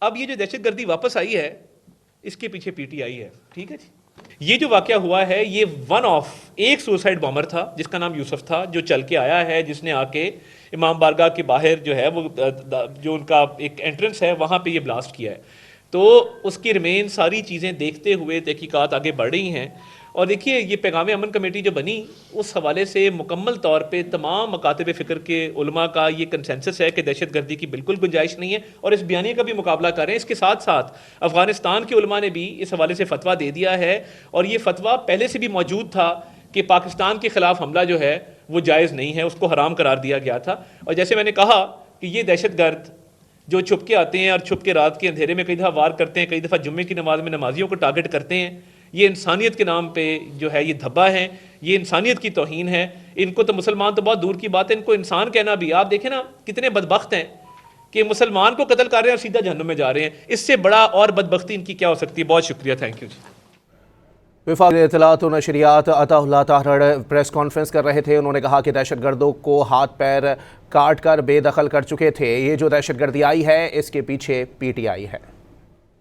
اب یہ جو دہشت گردی واپس آئی ہے اس کے پیچھے پی ٹی آئی ہے. ٹھیک ہے جی. یہ جو واقعہ ہوا ہے یہ ایک سوسائڈ بامر تھا جس کا نام یوسف تھا, جو چل کے آیا ہے, جس نے آ کے امام بارگاہ کے باہر جو ہے وہ جو ان کا ایک انٹرنس ہے وہاں پہ یہ بلاسٹ کیا ہے. تو اس کی ریمین ساری چیزیں دیکھتے ہوئے تحقیقات آگے بڑھ رہی ہیں. اور دیکھیے یہ پیغام امن کمیٹی جو بنی اس حوالے سے مکمل طور پہ تمام مکاتب فکر کے علماء کا یہ کنسنسس ہے کہ دہشت گردی کی بالکل گنجائش نہیں ہے, اور اس بیانیے کا بھی مقابلہ کریں. اس کے ساتھ ساتھ افغانستان کے علماء نے بھی اس حوالے سے فتویٰ دے دیا ہے, اور یہ فتویٰ پہلے سے بھی موجود تھا کہ پاکستان کے خلاف حملہ جو ہے وہ جائز نہیں ہے, اس کو حرام قرار دیا گیا تھا. اور جیسے میں نے کہا کہ یہ دہشت گرد جو چھپ کے آتے ہیں اور چھپ کے رات کے اندھیرے میں کئی دفعہ وار کرتے ہیں, کئی دفعہ جمعے کی نماز میں نمازیوں کو ٹارگٹ کرتے ہیں, یہ انسانیت کے نام پہ جو ہے یہ دھبا ہے, یہ انسانیت کی توہین ہے. ان کو تو مسلمان تو بہت دور کی بات ہے, ان کو انسان کہنا بھی, آپ دیکھیں نا کتنے بدبخت ہیں کہ مسلمان کو قتل کر رہے ہیں اور سیدھا جہنم میں جا رہے ہیں. اس سے بڑا اور بدبختی ان کی کیا ہو سکتی ہے. بہت شکریہ, تھینک یو جی. وفاق اطلاعات و نشریات عطا اللہ طاہر پریس کانفرنس کر رہے تھے. انہوں نے کہا کہ دہشت گردوں کو ہاتھ پیر کاٹ کر بے دخل کر چکے تھے. یہ جو دہشت گردی آئی ہے اس کے پیچھے پی ٹی آئی ہے.